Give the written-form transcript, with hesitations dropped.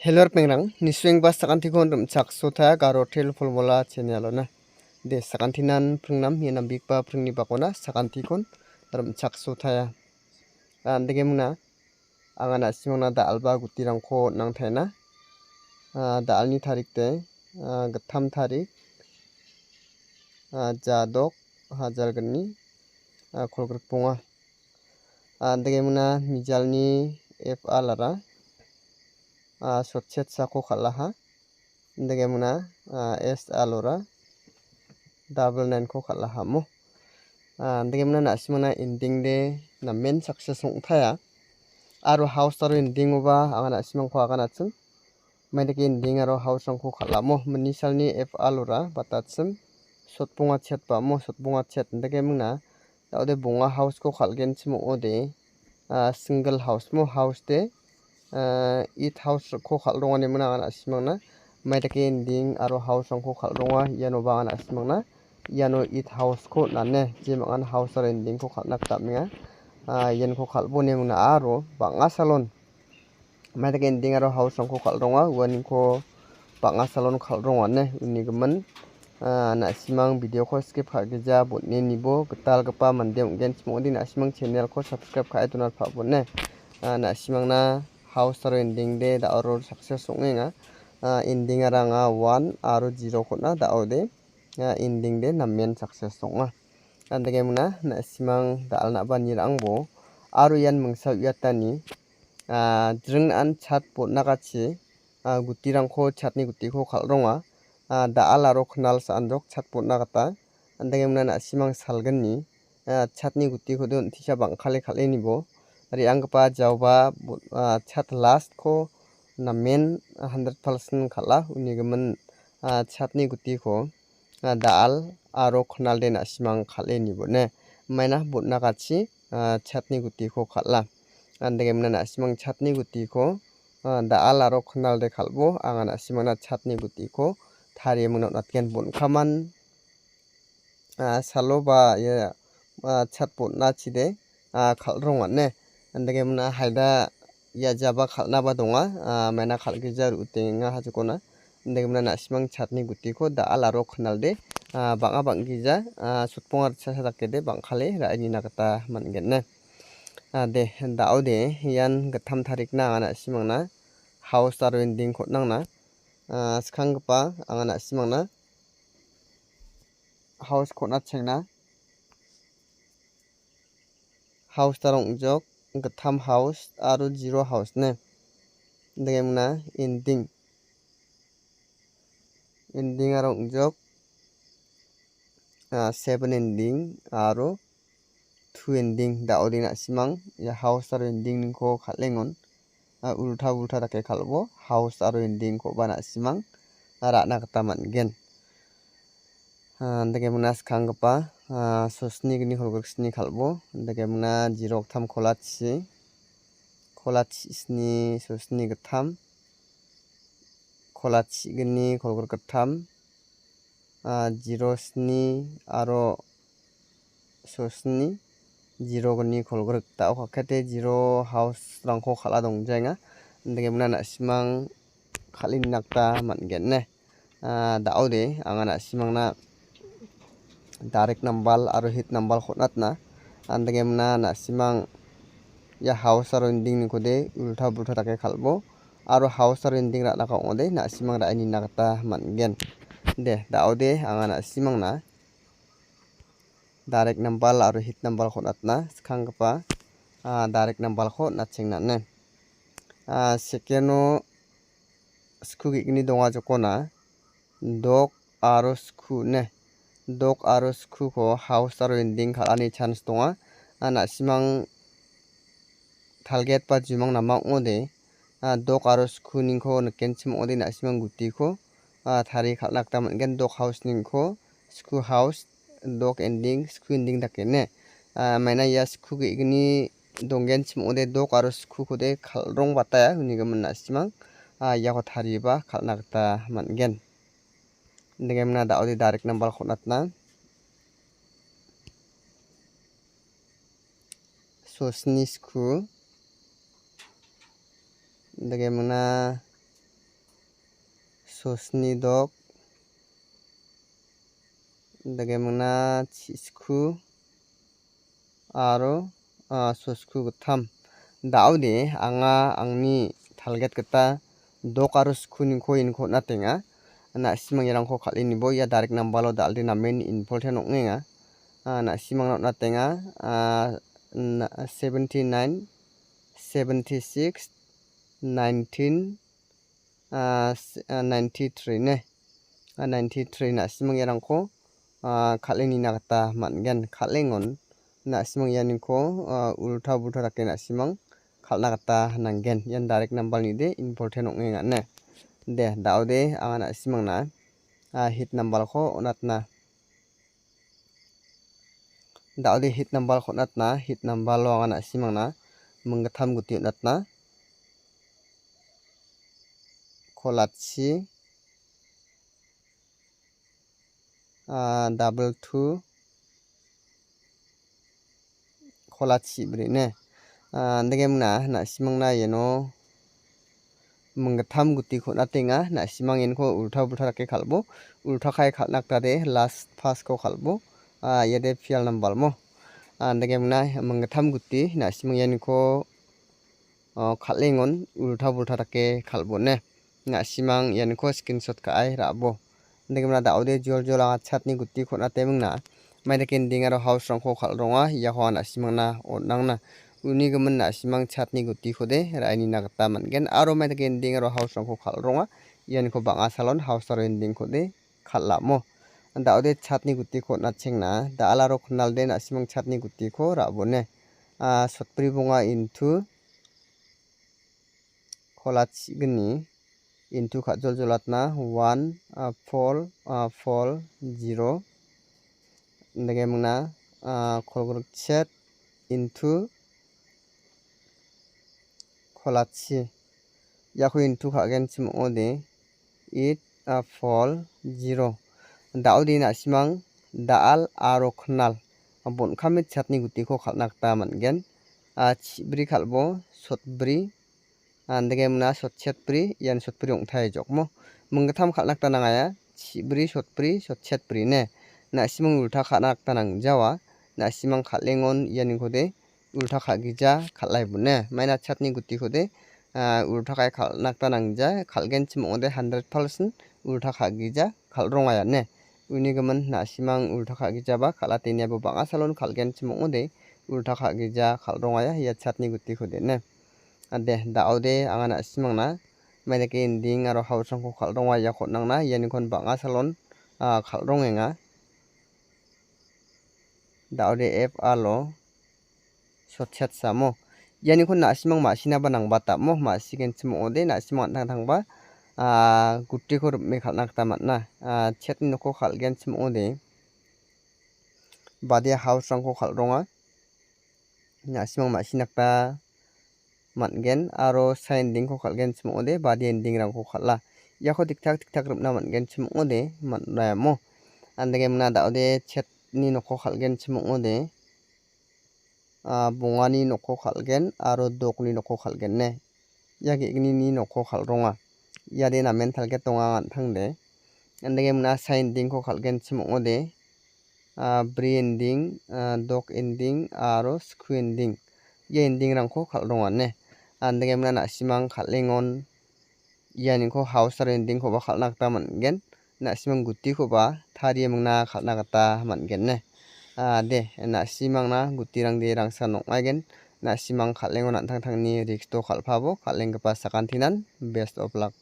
Hello pengrang ni swing bas sakanti kon rum chak sotha garo tel folbola channel na de sakanti nan pringnam yenam bigba pringni bakona sakanti kon rum chak sotha ya andege muna angana simona da alba gutirangko nangthaina da alni tarik te gatham tarik jadok hajalgani kolgruk ponga andege muna mijalni f alara sotchet sako khalaha indege muna s alora double 9 ko khalaha mo indege muna nasimana ending de na main success ongthaya aro house aro ending oba angana nasimangko agana chung maideke ending aro house rangko khalamo mnisalni f alora batachim sotponga chetpa mo sotponga chet indege muna ode bonga house ko khalgen chimo ode single house mo house de it house ko khalronga ni muna ana simangna maidake ending aro house rangko khalronga iano ba ana simangna iano it house ko nanne jemangan house aro ending ko khalna tapmenga yen ko khalbone muna aro banga salon maidake ending aro house rangko khalronga wani ko banga salon khalronga ne unigiman ana simang video ko skip khagija botne nibo gital gapa mande onggen chmodi na simang channel ko subscribe khai donar pha bonne na simangna house aro ending de da aro success ongenga ending aranga 1 aro 0 kona da ode ending de na main success onga andege muna na simang da alna bani rangbo aro yan mungsa uyatani jring an chat potna gachi gutirangko chatni gutiko khalronga da alaro khnal sanjok chat potna gata andege muna na simang salgani chatni gutiko don tisa bangkhale khaleni bo ri angpa jawba chat last ko na main 100% khala unigiman chatni gutiko daal aro khnal de na simang khaleni bone maina botna gachi chatni gutiko khala andege mna na simang chatni gutiko daal aro khnal de khalbo angana simangna chatni gutiko thari muna natken bonkhaman saloba ya chat potna chide khalronga ne andege muna haida ya jaba khalna ba donga maina khalgijar utenga hajukona andege muna na simang chatni gutiko da alaro khnalde banga banggija sutpongar sasadakede bangkhale raini nakata mangen ne de daode yan gatham tarik na angana simangna house aro ending ko nangna skhangpa angana simangna house ko na chengna house tarong jok gatham house aro 0 house ne andege muna ending aro jok 7 ending aro 2 ending da odina simang ya house aro ending ko khalengon ulta dake khalbo house aro ending ko bana simang rana kata mangen andege muna skhangpa sosni gni holgoksni khalbo andege muna 0 tham kholachi sni sosni gatham kholachi gni kholgor gatham 0 sni aro sosni 0 gni kholgor ta khate 0 house rangko khala dongjainga andege muna na simang khalin nakta mangen ne daode angana simangna direct number aro hit number khotnatna andege muna na simang ya house aro ending ni kode ulta take khalbo aro house aro ending ra naka ode na simang ra ani nakta mangen de daode angana simangna direct number aro hit number khotnatna skhangpa direct number kho nachengna ne second skhu gni donga jokona dok aro skhu ne dok aro skhu ko house aro ending khalani chance tonga ana simang target pa jumang nama ode dok aro skhu ningko nikenchim ode na simang gutiko thari khalnakta mangen dok house ningko skhu house dok ending skhu ending dakene maina ya skhu gni donggen chim ode dok aro skhu kode khalrong bataya unigaman na simang yako thari ba khalnakta mangen andege mna da ode direct number khotnatna sosni skhu andege mna sosni dok dagemna chisku aro sosku gotham daode anga angni target gita dok aro skuni ko inko natenga na simang yarangko khalini bo ya direct number lo dalde namen important noknga na simang not natenga 79 76 19 93 ne 93 na simang yarangko khaleni na gata mangen khalengon na simang yaniko ulta bulta dake na simang khalna gata nanggen yan direct number ni de important noknga ne de daude anga na simang na hit number ko onatna daude hit number ko onatna hit number lo anga na simang na munggatham guti onatna kolatsi 22 kolatsi brine dagemna na simang na yeno munggatham guti ko natenga na simang yenko ulta bulta dake khalbo ulta khai khalnak tade last pass ko khalbo yede fial number mo dagemna munggatham guti na simang yenko khalengon ulta bulta dake khalbo ne na simang yenko screenshot ka ai rabo dagemna daude jol jol anga chatni guti ko natemungna maida kending aro house rangko khalronga yaho na simang na onangna uni gemen na simang chatni guti khode raini na gata mangen aro maida kending aro house rangko khalronga yanko banga salon house aro ending khode khallamo daude chatni guti ko nachengna dalaro khnalde na simang chatni guti ko rabone sotpri bonga into kholach gni into khajol jolatna 1 4 4 0 dagemna kholgruk chat into kholachi yakho into khagen chimode 8 4 0 daude na simang dal aro khnal bon khamit chatni guti ko khalnakta mangen chibri khalbo sotbri dagemna sotchetbri yan sotbri ongthai jokmo munggatham khalnakta nangaya chibri sotbri sotchetbri ne na simang ulta khalnakta nangjawa na simang khalengon yani khode ulta khagija khalai bune maina chatni guti khode ulta khai khalnakta nangja khalgen chimode 100% ulta khagija khalrongaya ne uni gemen na simang ulta khagija ba khalatenia bo banga salon khalgen chimode ulta khagija khalrongaya ya chatni guti khode ne ade daude anga na simang na maida ke ending aro house rangko khalronga ya khotnangna yani kon banga salon khalrongenga daude f alo sotchat samo yani kon na simang masina ba nang bata mo masigen chimode na simang thang thang ba gutti ko me khalnakta manna chatni noko khalgen chimode badia house rangko khalronga na simang masinakta mangen aro sending ko khalgen chimode badi ending rangko khalla yakho tiktak rupna mangen chimode manrayamo andagemna daude chatni noko khalgen chimode bongani noko khalgen aro dokni noko khalgen ne yagi igni noko khalronga yade na mental get tonga thangde andagemna sending ko khalgen chimode bri ending dok ending aro sku ending ye ending rangko khalronga ne andagemna na simang khalengon yani ko house aro ending ko ba khalnakta mangen na simang guti ko ba thari mungna khalna gata mangen ne de na simang na guti rang de rangsa nokmaigen na simang khalengon anthang thangni risk to khalphabo khalengpa sakantinan best of luck